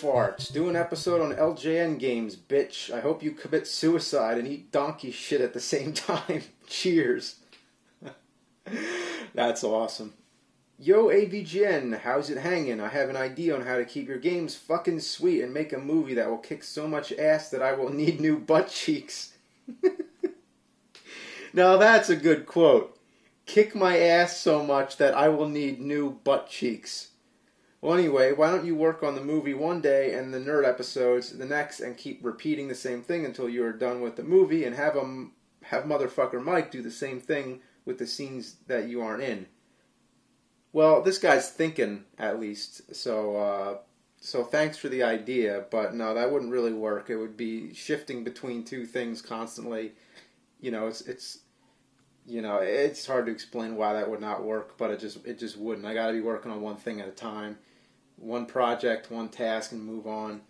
farts. Do an episode on LJN games, bitch. I hope you commit suicide and eat donkey shit at the same time. Cheers. That's awesome. Yo, AVGN, how's it hanging? I have an idea on how to keep your games fucking sweet and make a movie that will kick so much ass that I will need new butt cheeks. Now that's a good quote. Kick my ass so much that I will need new butt cheeks. Well, anyway, why don't you work on the movie one day and the nerd episodes the next and keep repeating the same thing until you are done with the movie and have motherfucker Mike do the same thing with the scenes that you aren't in. Well, this guy's thinking, at least, so thanks for the idea, but no, that wouldn't really work. It would be shifting between two things constantly. You know, it's hard to explain why that would not work, but it just wouldn't. I got to be working on one thing at a time, one project, one task, and move on.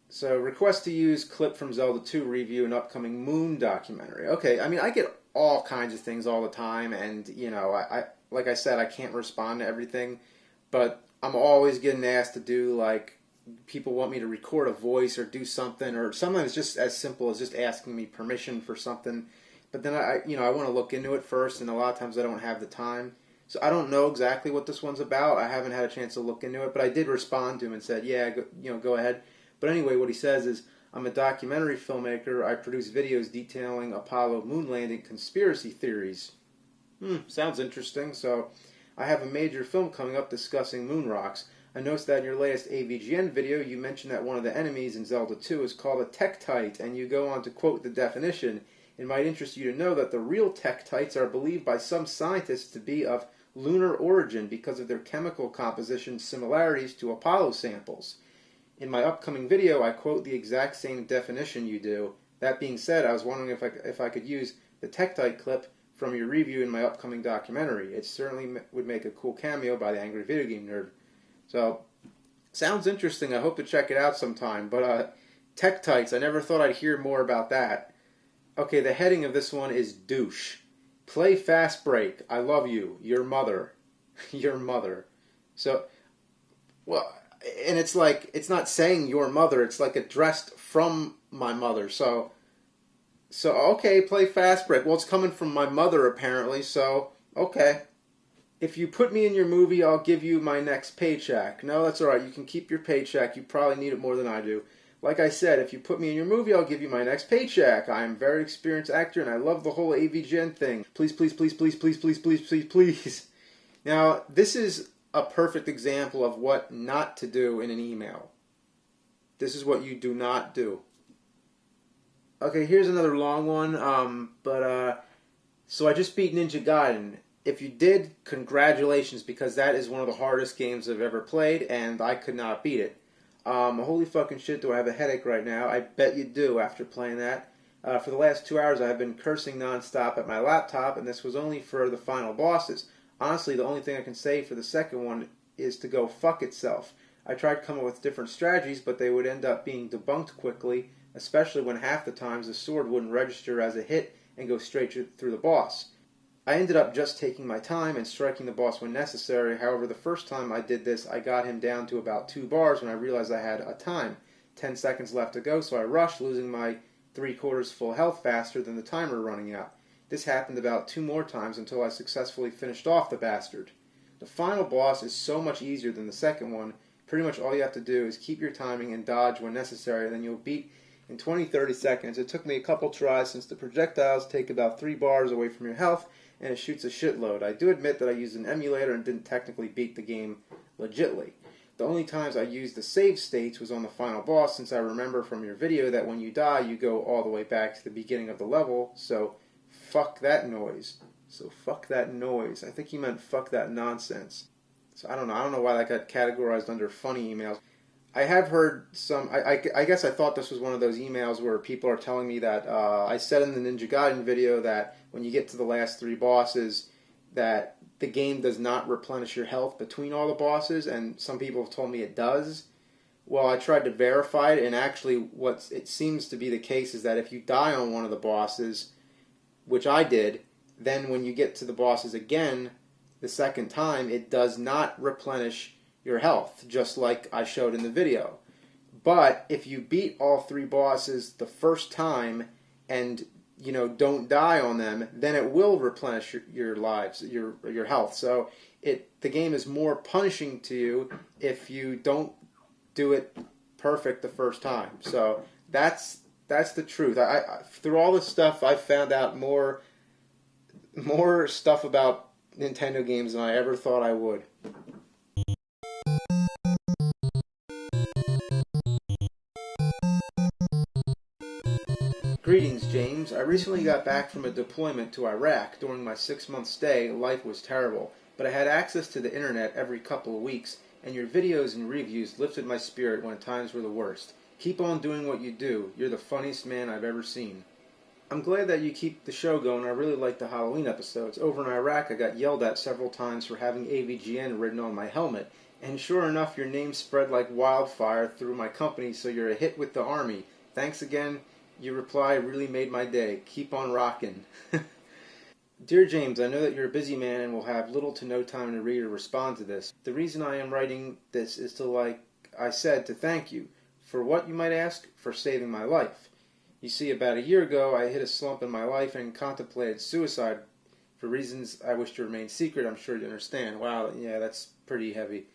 So, request to use clip from Zelda 2 review and upcoming Moon documentary. Okay, I mean, I get all kinds of things all the time, and I like I said, I can't respond to everything, but I'm always getting asked to do, like, people want me to record a voice or do something, or sometimes just as simple as just asking me permission for something. But then I want to look into it first, and a lot of times I don't have the time. So I don't know exactly what this one's about. I haven't had a chance to look into it, but I did respond to him and said, yeah, go ahead. But anyway, what he says is, I'm a documentary filmmaker. I produce videos detailing Apollo moon landing conspiracy theories. Sounds interesting. So I have a major film coming up discussing moon rocks. I noticed that in your latest AVGN video, you mentioned that one of the enemies in Zelda 2 is called a Tektite, and you go on to quote the definition. It might interest you to know that the real Tektites are believed by some scientists to be of lunar origin because of their chemical composition similarities to Apollo samples. In my upcoming video, I quote the exact same definition you do. That being said, I was wondering if I could use the Tektite clip from your review in my upcoming documentary. It certainly would make a cool cameo by the Angry Video Game Nerd. So, sounds interesting. I hope to check it out sometime. But Tektites, I never thought I'd hear more about that. Okay, the heading of this one is douche. Play fast break. I love you. Your mother. Your mother. So, well, and it's like, it's not saying your mother. It's like addressed from my mother. So okay, play fast break. Well, it's coming from my mother apparently, so okay. If you put me in your movie, I'll give you my next paycheck. No, that's alright. You can keep your paycheck. You probably need it more than I do. Like I said, if you put me in your movie, I'll give you my next paycheck. I am a very experienced actor, and I love the whole AVGN thing. Please, please, please, please, please, please, please, please, please. Now, this is a perfect example of what not to do in an email. This is what you do not do. Okay, here's another long one. So I just beat Ninja Gaiden. If you did, congratulations, because that is one of the hardest games I've ever played, and I could not beat it. Holy fucking shit, do I have a headache right now? I bet you do after playing that. For the last 2 hours, I have been cursing nonstop at my laptop, and this was only for the final bosses. Honestly, the only thing I can say for the second one is to go fuck itself. I tried coming up with different strategies, but they would end up being debunked quickly, especially when half the times the sword wouldn't register as a hit and go straight through the boss. I ended up just taking my time and striking the boss when necessary. However, the first time I did this, I got him down to about 2 bars when I realized I had a time. 10 seconds left to go, so I rushed, losing my 3/4 full health faster than the timer running out. This happened about 2 more times until I successfully finished off the bastard. The final boss is so much easier than the second one. Pretty much all you have to do is keep your timing and dodge when necessary, and then you'll beat in 20-30 seconds. It took me a couple tries since the projectiles take about 3 bars away from your health, and it shoots a shitload. I do admit that I used an emulator and didn't technically beat the game legitly. The only times I used the save states was on the final boss, since I remember from your video that when you die, you go all the way back to the beginning of the level, so fuck that noise. So fuck that noise. I think he meant fuck that nonsense. So I don't know why that got categorized under funny emails. I have heard some, I guess I thought this was one of those emails where people are telling me that, I said in the Ninja Gaiden video that when you get to the last 3 bosses, that the game does not replenish your health between all the bosses, and some people have told me it does. Well, I tried to verify it, and actually what it seems to be the case is that if you die on one of the bosses, which I did, then when you get to the bosses again, the second time, it does not replenish your health, just like I showed in the video. But if you beat all 3 bosses the first time and don't die on them, then it will replenish your lives, your health. So the game is more punishing to you if you don't do it perfect the first time. So that's the truth. I through all this stuff, I found out more stuff about Nintendo games than I ever thought I would. Greetings, James. I recently got back from a deployment to Iraq. During my 6-month stay, life was terrible, but I had access to the internet every couple of weeks, and your videos and reviews lifted my spirit when times were the worst. Keep on doing what you do. You're the funniest man I've ever seen. I'm glad that you keep the show going. I really like the Halloween episodes. Over in Iraq, I got yelled at several times for having AVGN written on my helmet, and sure enough, your name spread like wildfire through my company, so you're a hit with the Army. Thanks again. Your reply really made my day. Keep on rockin'. Dear James, I know that you're a busy man and will have little to no time to read or respond to this. The reason I am writing this is to, like I said, to thank you. For what, you might ask? For saving my life. You see, about a year ago, I hit a slump in my life and contemplated suicide for reasons I wish to remain secret. I'm sure you understand. Wow, yeah, that's pretty heavy.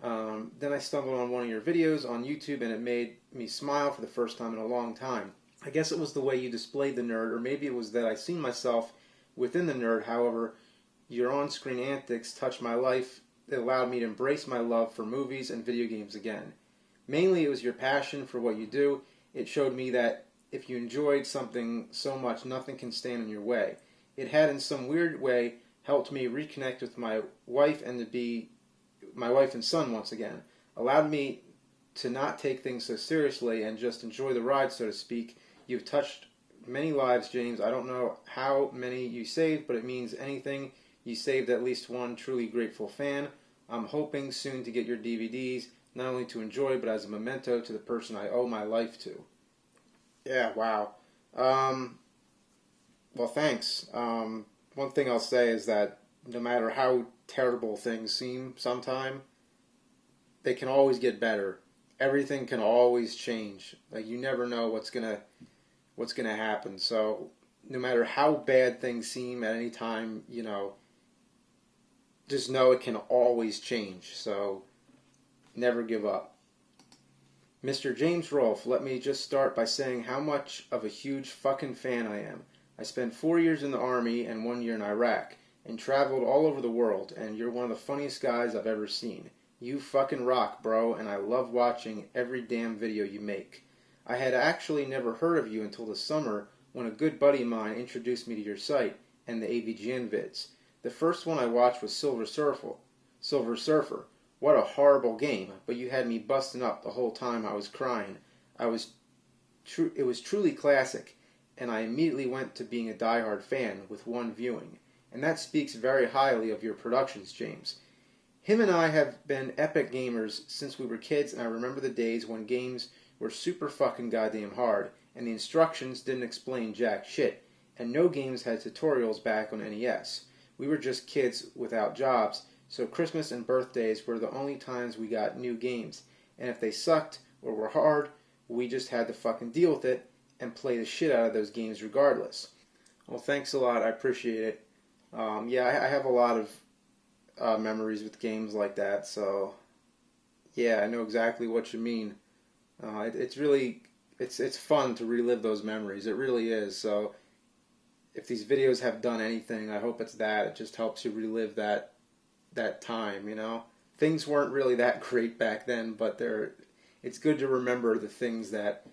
Then I stumbled on one of your videos on YouTube and it made me smile for the first time in a long time. I guess it was the way you displayed the nerd, or maybe it was that I seen myself within the nerd. However, your on-screen antics touched my life. It allowed me to embrace my love for movies and video games again. Mainly it was your passion for what you do. It showed me that if you enjoyed something so much, nothing can stand in your way. It had in some weird way helped me reconnect with my wife and to be my wife and son once again. Allowed me to not take things so seriously and just enjoy the ride, so to speak. You've touched many lives, James. I don't know how many you saved, but it means anything. You saved at least one truly grateful fan. I'm hoping soon to get your DVDs, not only to enjoy, but as a memento to the person I owe my life to. Yeah, wow. Well, thanks. One thing I'll say is that no matter how terrible things seem sometime, they can always get better. Everything can always change. Like, you never know what's gonna happen. So no matter how bad things seem at any time, just know it can always change. So never give up. Mr. James Rolfe, let me just start by saying how much of a huge fucking fan I am. I spent 4 years in the Army and 1 year in Iraq, and traveled all over the world, and you're one of the funniest guys I've ever seen. You fucking rock, bro, and I love watching every damn video you make. I had actually never heard of you until the summer when a good buddy of mine introduced me to your site and the AVGN vids. The first one I watched was Silver Surfer. What a horrible game, but you had me busting up the whole time I was crying. It was truly classic, and I immediately went to being a diehard fan with one viewing. And that speaks very highly of your productions, James. Him and I have been epic gamers since we were kids, and I remember the days when games were super fucking goddamn hard, and the instructions didn't explain jack shit, and no games had tutorials back on NES. We were just kids without jobs, so Christmas and birthdays were the only times we got new games, and if they sucked or were hard, we just had to fucking deal with it and play the shit out of those games regardless. Well, thanks a lot. I appreciate it. I have a lot of memories with games like that, so yeah, I know exactly what you mean. It's fun to relive those memories. It really is. So if these videos have done anything, I hope it's that. It just helps you relive that time, Things weren't really that great back then, but it's good to remember the things that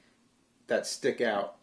stick out.